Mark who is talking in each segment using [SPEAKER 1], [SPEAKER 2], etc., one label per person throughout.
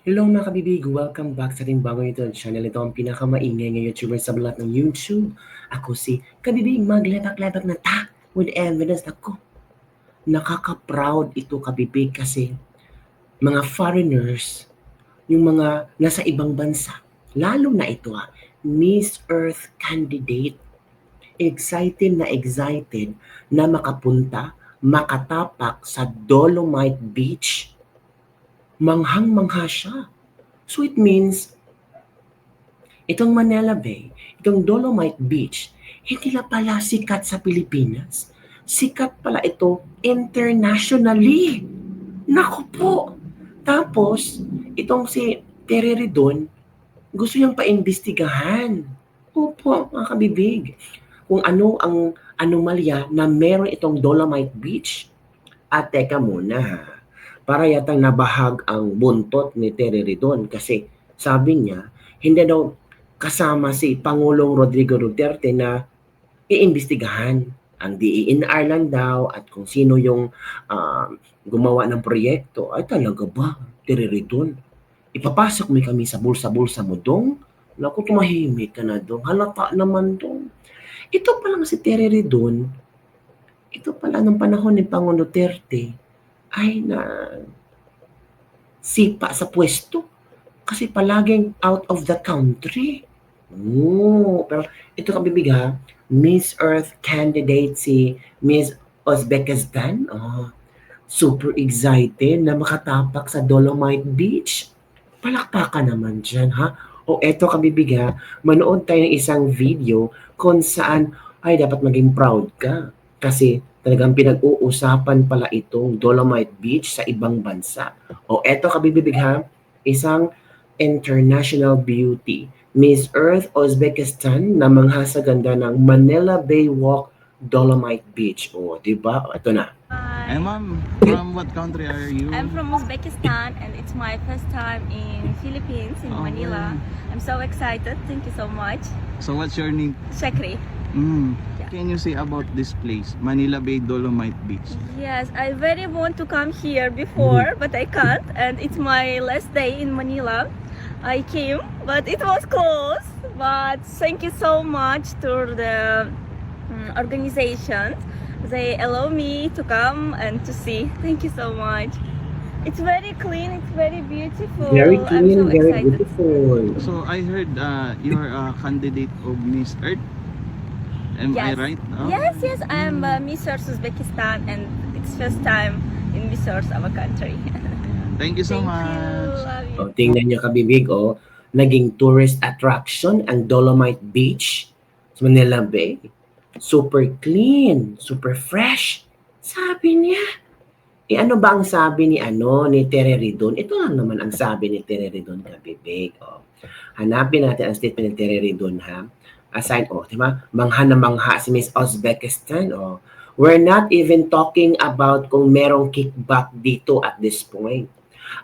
[SPEAKER 1] Hello mga kabibig! Welcome back sa ating bagong YouTube channel. Ito ang pinakamaingay ng YouTuber sa balat ng YouTube. Ako si Kabibig Maglebak-lebak na ta with evidence. Ako, nakaka-proud ito kabibig kasi mga foreigners, yung mga nasa ibang bansa, lalo na ito Miss Earth candidate, excited na makapunta, makatapak sa Dolomite Beach. Manghang-mangha siya. So it means itong Manila Bay, itong Dolomite Beach, hindi na pala sikat sa Pilipinas. Sikat pala ito internationally. Naku po! Tapos, itong si Terry Ridon, gusto niyang paimbestigahan. Opo, mga kabibig. Kung ano ang anomalya na meron itong Dolomite Beach. At teka muna para yatang nabahag ang buntot ni Terry Ridon kasi sabi niya, hindi daw kasama si Pangulong Rodrigo Duterte na iimbestigahan ang DENR lang daw at kung sino yung gumawa ng proyekto. Ay talaga ba, Terry Ridon? Ipapasok mo kami sa bulsa-bulsa mo dong? Naku, tumahimik ka na dong. Halata naman dong. Ito pa lang si Terry Ridon, ito pala ng panahon ni Pangulong Duterte ay na sipa sa pwesto kasi palaging out of the country. Pero ito kabibig Miss Earth candidate si Miss Uzbekistan. Super excited na makatapak sa Dolomite Beach. Palakpakan naman dyan O eto kabibig manood tayo ng isang video kung saan ay dapat maging proud ka kasi talagang pinag-uusapan pala itong Dolomite Beach sa ibang bansa. O eto kabibig isang international beauty. Miss Earth Uzbekistan na mangha sa ganda ng Manila Bay Walk Dolomite Beach. O, di ba? Ito na.
[SPEAKER 2] Hi. Ma'am, from what country are you?
[SPEAKER 3] I'm from Uzbekistan and it's my first time in Philippines, in Manila. I'm so excited. Thank you so much.
[SPEAKER 2] So what's your name?
[SPEAKER 3] Shakri.
[SPEAKER 2] Yeah. Can you say about this place, Manila Bay Dolomite Beach?
[SPEAKER 3] Yes, I very want to come here before, but I can't. And it's my last day in Manila. I came, but it was closed. But thank you so much to the organization. They allow me to come and to see. Thank you so much. It's very clean, it's very beautiful.
[SPEAKER 1] Very clean,
[SPEAKER 3] I'm so
[SPEAKER 1] very
[SPEAKER 3] excited.
[SPEAKER 1] beautiful.
[SPEAKER 2] So I heard you're a candidate of Miss Earth. Am I
[SPEAKER 3] Yes.
[SPEAKER 2] right?
[SPEAKER 3] Yes, I'm Miss Earth Uzbekistan and it's first time in Miss Earth, our country.
[SPEAKER 2] Thank you so
[SPEAKER 3] Thank
[SPEAKER 2] much.
[SPEAKER 3] you. Love you.
[SPEAKER 1] Tingnan niyo kabibig, naging tourist attraction ang Dolomite Beach sa Manila Bay. Super clean, super fresh. Sabi niya. Ano ba ang sabi ni Terry Ridon? Ito lang naman ang sabi ni Terry Ridon kabibig. Hanapin natin ang statement ni Terry Ridon Aside, diba? Mangha na mangha si Miss Uzbekistan. We're not even talking about kung merong kickback dito at this point.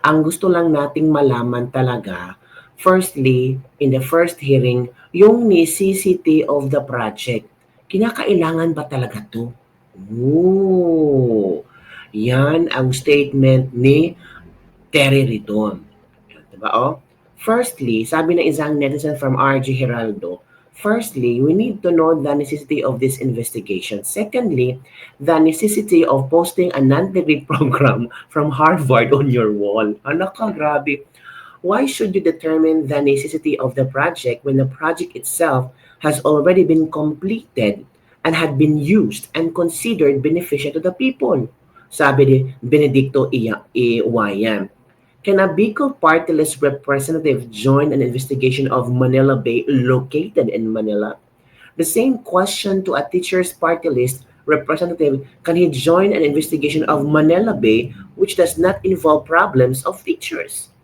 [SPEAKER 1] Ang gusto lang nating malaman talaga, firstly, in the first hearing, yung necessity of the project. Kinakailangan ba talaga to? Yan ang statement ni Terry Ridon. Diba, Firstly, sabi ng isang netizen from RG Heraldo, firstly, we need to know the necessity of this investigation. Secondly, the necessity of posting a non-degree program from Harvard on your wall. Grabe. Why should you determine the necessity of the project when the project itself has already been completed and had been used and considered beneficial to the people? Sabi ni Benedicto Iwayan. Can a Bicol party list representative join an investigation of Manila Bay located in Manila? The same question to a teacher's party list representative, can he join an investigation of Manila Bay which does not involve problems of teachers?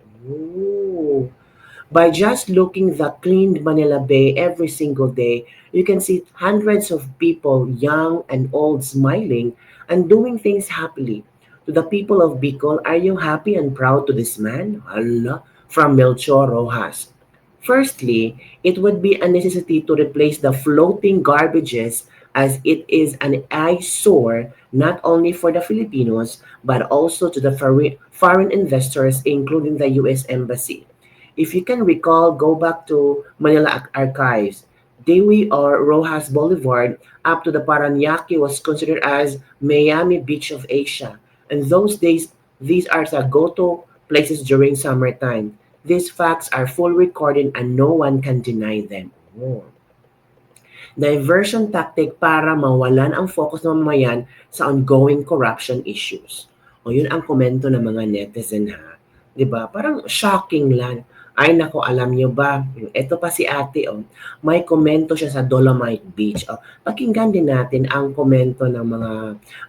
[SPEAKER 1] By just looking the clean Manila Bay every single day, you can see hundreds of people, young and old, smiling and doing things happily. To the people of Bicol, are you happy and proud to this man? Allah, from Melchor Rojas. Firstly, it would be a necessity to replace the floating garbages as it is an eyesore not only for the Filipinos but also to the foreign investors, including the U.S. Embassy. If you can recall, go back to Manila Archives. Dewey or Rojas Boulevard up to the Paranaque was considered as Miami Beach of Asia. And those days, these are the go-to places during summertime. These facts are full recorded and no one can deny them. Oh. Diversion tactic para mawalan ang focus ng mamayan sa ongoing corruption issues. O yun ang komento ng mga netizen ha. 'Di ba? Parang shocking lang. Ay nako, alam nyo ba? Ito pa si ate, oh. May komento siya sa Dolomite Beach. Oh. Pakinggan din natin ang komento ng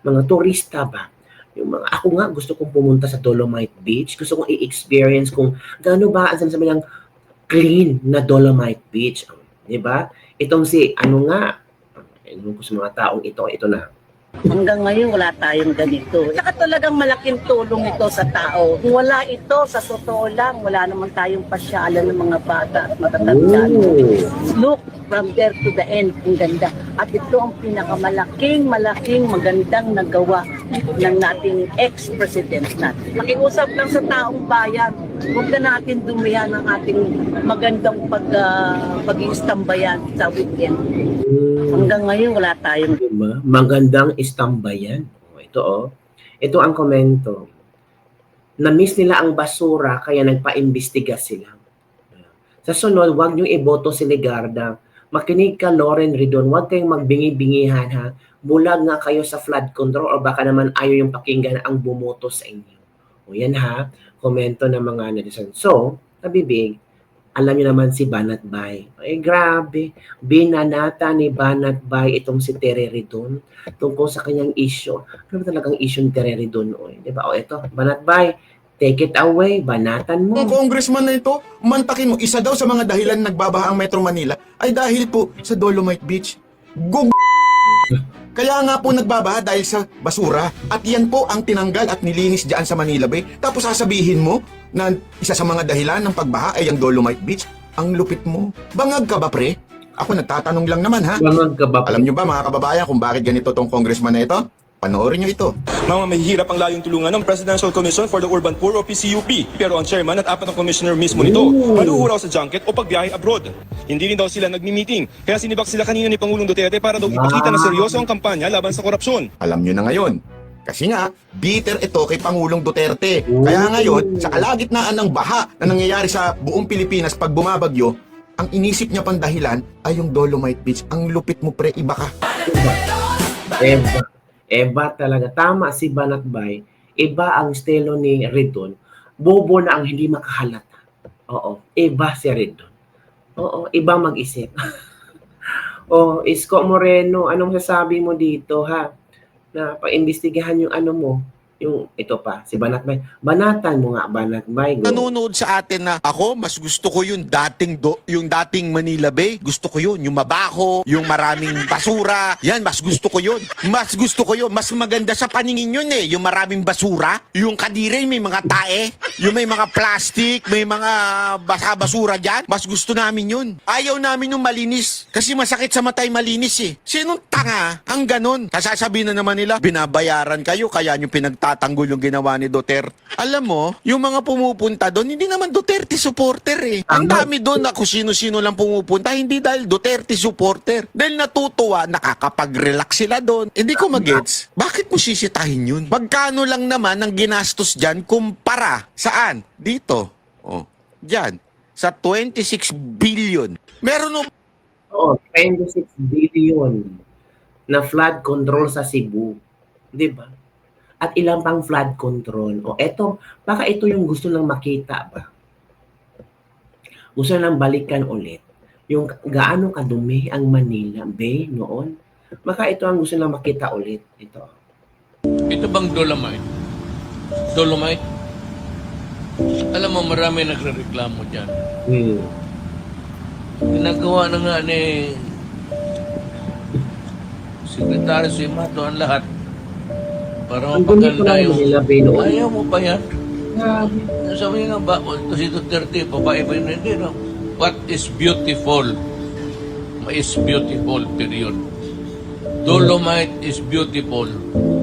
[SPEAKER 1] mga turista ba. Yung mga, ako nga gusto kong pumunta sa Dolomite Beach. Gusto kong i-experience kung gaano ba ang sabi ng clean na Dolomite Beach. Oh. 'Di ba? Itong si, ano nga, ewan ko sa mga taong ito na.
[SPEAKER 4] Hanggang ngayon wala tayong ganito. Saka talagang malaking tulong ito sa tao. Kung wala ito, sa totoo lang, wala naman tayong pasyalan ng mga bata at matatanda. Look, from there to the end, ang ganda. At ito ang pinakamalaking magandang nagawa ng nating ex-president natin. Makiusap lang sa taong bayan. Huwag na natin dumihan ang ating magandang pag-iistambayan sa weekend. Hanggang ngayon wala tayong
[SPEAKER 1] diba? Magandang istambayan. Ito oh. Ito ang komento. Na-miss nila ang basura kaya nagpa-imbestiga sila. Sa sunod, huwag niyong iboto si Legarda. Makinig ka, Loren Ridon. Huwag kayong magbingi-bingihan ha. Bulag nga kayo sa flood control o baka naman ayaw yung pakinggan ang bumoto sa inyo. O yan ha. Komento ng mga netizen. So, kabibig, alam niyo naman si Banat Bay. Ay grabe, binanata ni Banat Bay itong si Tere Ridon tungkol sa kanyang issue. Ano ba talagang issue ni Tere Ridon? Di ba? O ito, Banat Bay, take it away, banatan mo.
[SPEAKER 5] Ang congressman na ito, mantakin mo, isa daw sa mga dahilan nagbabaha ang Metro Manila ay dahil po sa Dolomite Beach. Kaya nga po nagbabaha dahil sa basura. At yan po ang tinanggal at nilinis dyan sa Manila Bay. Tapos sasabihin mo na isa sa mga dahilan ng pagbaha ay ang Dolomite Beach. Ang lupit mo. Bangag ka ba, pre? Ako nagtatanong lang naman, ha?
[SPEAKER 1] Bangag ka ba?
[SPEAKER 5] Alam nyo ba, mga kababayan, kung bakit ganito tong congressman na ito? Panoorin nyo ito.
[SPEAKER 6] Mga mahihirap ang layong tulungan ng Presidential Commission for the Urban Poor o PCUP. Pero ang chairman at 4 na commissioner mismo nito, manuhuraw sa junket o pagbiyahe abroad. Hindi rin daw sila nagmi-meeting. Kaya sinibak sila kanina ni Pangulong Duterte para daw ipakita na seryoso ang kampanya laban sa korupsyon.
[SPEAKER 5] Alam nyo na ngayon. Kasi nga, bitter ito kay Pangulong Duterte. Kaya ngayon, sa kalagitnaan ng baha na nangyayari sa buong Pilipinas pag bumabagyo, ang inisip niya pang dahilan ay yung Dolomite Beach. Ang lupit mo, pre, iba ka.
[SPEAKER 1] Eba talaga. Tama si Banat Bay. Iba ang estilo ni Ridon. Bobo na ang hindi makahalata. Oo. Iba si Ridon. Oo. Iba mag-isip. Oh, Isko Moreno, anong sasabi mo dito ha? Na paimbestigahan yung ano mo. Yung ito pa, si Banat Bay. Banatan mo nga, Banat Bay. Go.
[SPEAKER 7] Nanonood sa atin na ako, mas gusto ko yung dating Manila Bay. Gusto ko yun, yung mabaho, yung maraming basura. Yan, mas gusto ko yun. Mas gusto ko yun. Mas maganda sa paningin yun eh. Yung maraming basura, yung kadire, may mga tae, yung may mga plastic, may mga basura dyan. Mas gusto namin yun. Ayaw namin yung malinis. Kasi masakit sa matay malinis eh. Sinong tanga ang ganon? Kasasabihin na naman nila, binabayaran kayo, kaya nyo pinagtatanggol yung ginawa ni Duterte. Alam mo, yung mga pumupunta doon, hindi naman Duterte supporter eh. Ang dami doon na kung sino-sino lang pumupunta, hindi dahil Duterte supporter. Dahil natutuwa, nakakapag-relax sila doon. Hindi ko magets, bakit mo sisitahin yun? Magkano lang naman ang ginastos dyan kumpara saan? Dito. Oh, dyan. Sa 26 billion. Meron o...
[SPEAKER 1] Oo, 26 billion na flood control sa Cebu. Di ba? At ilang pang flood control. O eto, baka ito yung gusto lang makita ba? Gusto lang balikan ulit. Yung gaano kadumi ang Manila Bay noon. Baka ito ang gusto lang makita ulit. Ito.
[SPEAKER 8] Ito bang Dolomite? Dolomite? Alam mo, marami nagre-reklamo dyan. Ginagawa na nga ni Secretary Simato ang lahat para
[SPEAKER 1] Ang dumi ko
[SPEAKER 8] mapaganda
[SPEAKER 1] lang
[SPEAKER 8] yung...
[SPEAKER 1] Manila Bay noon.
[SPEAKER 8] Ayaw mo pa yan?
[SPEAKER 1] Grabe.
[SPEAKER 8] Sabi nga ba, ito si Duterte, babae ba yun? Hindi, no? What is beautiful? Is beautiful, period. Dolomite is beautiful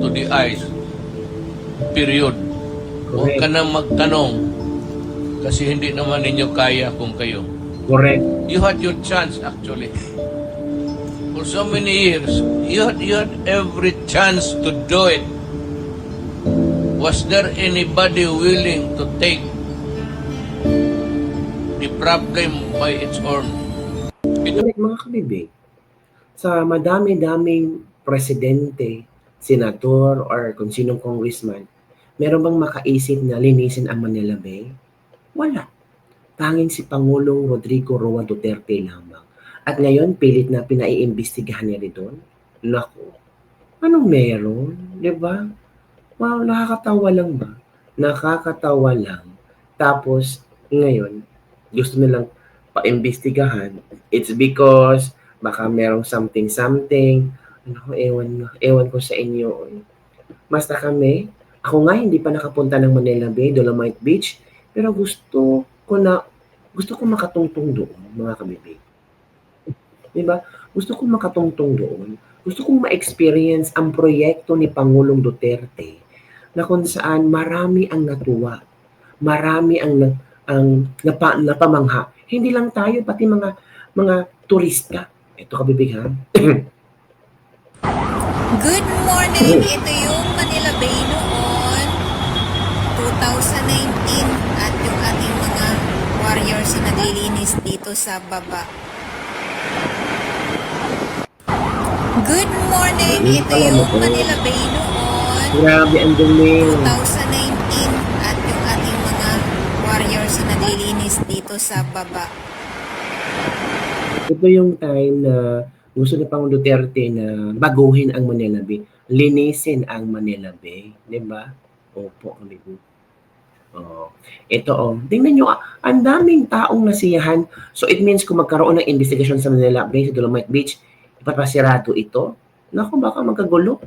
[SPEAKER 8] to the eyes. Period. Huwag
[SPEAKER 1] Correct.
[SPEAKER 8] ka nang magtanong kasi hindi naman ninyo kaya kung kayo.
[SPEAKER 1] Correct.
[SPEAKER 8] You had your chance actually. For so many years, you had every chance to do it. Was there anybody willing to take the problem by its own?
[SPEAKER 1] Correct, mga kabibig. Sa madami-daming presidente, senador, or kung sinong congressman, meron bang makaisip na linisin ang Manila Bay? Wala. Tanging si Pangulong Rodrigo Roa Duterte lamang. At ngayon, pilit na pinaiimbestigahan niya rin doon. Naku, anong meron? Diba? Wow, nakakatawa lang ba? Nakakatawa lang. Tapos, ngayon, gusto nilang paimbestigahan. It's because baka merong something. Ano, ewan ko sa inyo. Basta kami, ako nga hindi pa nakapunta ng Manila Bay, Dolomite Beach, pero gusto ko makatungtong doon, mga kabibig. Diba? Gusto kong makatungtong doon. Gusto kong ma-experience ang proyekto ni Pangulong Duterte na kung saan marami ang natuwa. Marami ang napamangha. Hindi lang tayo, pati mga turista. Ito kabibig ha.
[SPEAKER 9] Good morning! Ito yung Manila Bay noon, 2019, at yung ating mga warriors na naglilinis dito sa baba. Good morning! Ito yung Manila Bay noon,
[SPEAKER 1] Grabe ang dumi.
[SPEAKER 9] 2019, at yung ating mga warriors na naglilinis dito sa baba.
[SPEAKER 1] Ito yung time na gusto ni Pangulong Duterte na baguhin ang Manila Bay. Linisin ang Manila Bay. Diba? Opo, kabibig. Oh. Ito, tingnan nyo, ang daming taong nasiyahan. So it means kung magkaroon ng investigation sa Manila Bay, sa Dolomite Beach, ipapasirado ito. Naku, baka magkagulo.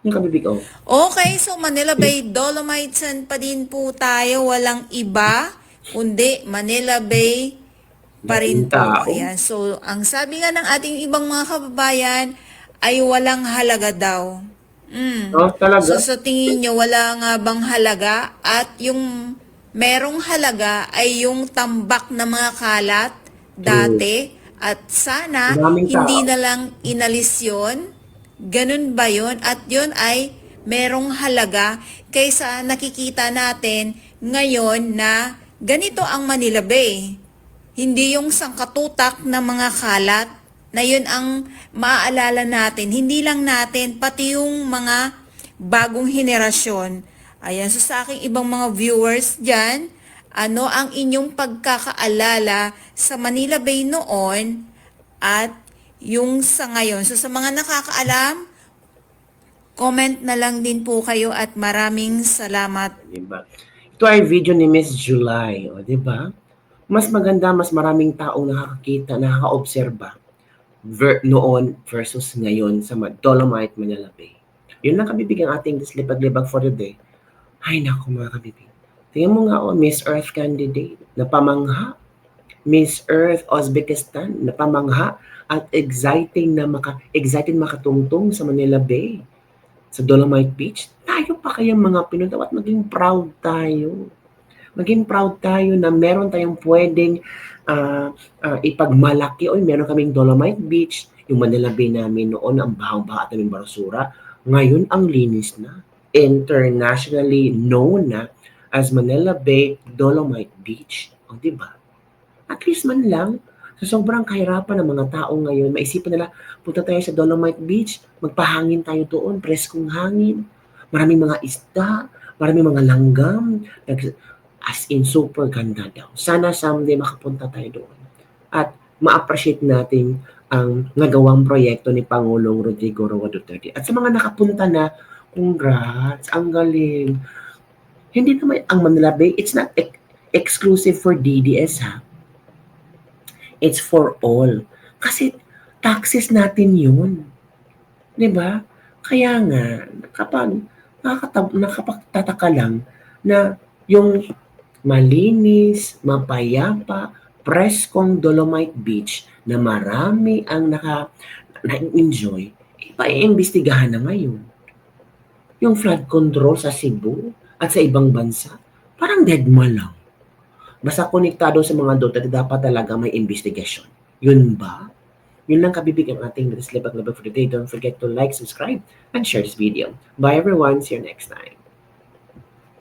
[SPEAKER 1] Yung kabibig, oh.
[SPEAKER 9] Okay, so Manila Bay Dolomite Sand pa din po tayo. Walang iba, kundi Manila Bay pa rin po.
[SPEAKER 1] Tao.
[SPEAKER 9] Ayan. So, ang sabi nga ng ating ibang mga kababayan ay walang halaga daw.
[SPEAKER 1] Oh, talaga?
[SPEAKER 9] So, sa tingin nyo, wala nga bang halaga? At yung merong halaga ay yung tambak na mga kalat dati. At sana,
[SPEAKER 1] Daming
[SPEAKER 9] hindi
[SPEAKER 1] tao.
[SPEAKER 9] na lang inalis yun. Ganun ba yun? At yun ay merong halaga kaysa nakikita natin ngayon na ganito ang Manila Bay. Hindi yung sangkatutak na mga kalat na yun ang maaalala natin. Hindi lang natin, pati yung mga bagong henerasyon. Ayan, so sa aking ibang mga viewers dyan, ano ang inyong pagkakaalala sa Manila Bay noon at yung sa ngayon? So sa mga nakakaalam, comment na lang din po kayo at maraming salamat.
[SPEAKER 1] Diba? Ito ay video ni Miss July, o, diba? Mas maganda, mas maraming taong nakakakita, nakaka-obserba noon versus ngayon sa Dolomite, Manila Bay. Yun lang kabibig ang ating dislipag-libag for the day. Ay naku mga kabibig. Tingnan mo nga, Miss Earth candidate, napamangha. Miss Earth Uzbekistan, napamangha at exciting makatungtong sa Manila Bay, sa Dolomite Beach. Tayo pa kayang mga Pinoy, dapat maging proud tayo. Maging proud tayo na meron tayong pwedeng ipagmalaki. Oy, meron kaming Dolomite Beach, yung Manila Bay namin noon, ang bahang-baha at aming basura. Ngayon, ang linis na. Internationally known na as Manila Bay Dolomite Beach. O, diba? At least man lang, sa sobrang kahirapan ng mga tao ngayon, maisipan nila, punta tayo sa Dolomite Beach, magpahangin tayo doon, preskong hangin. Maraming mga isda, maraming mga langgam, as in super ganda daw. Sana someday makapunta tayo doon. At ma-appreciate natin ang nagawang proyekto ni Pangulong Rodrigo Roa Duterte. At sa mga nakapunta na, congrats, ang galing. Hindi naman ang Manila Bay, it's not exclusive for DDS ha. It's for all. Kasi taxes natin yun. Diba? Kaya nga, kapag nakapagtataka lang na yung malinis, mapayapa, preskong Dolomite Beach na marami ang na-enjoy, paiimbestigahan na ngayon. Yung flood control sa Cebu at sa ibang bansa, parang deadma lang. Basta konektado sa mga Duterte, dapat talaga may investigasyon. Yun ba? Yun lang kabibig ang ating Libag for today. Don't forget to like, subscribe, and share this video. Bye everyone. See you next time.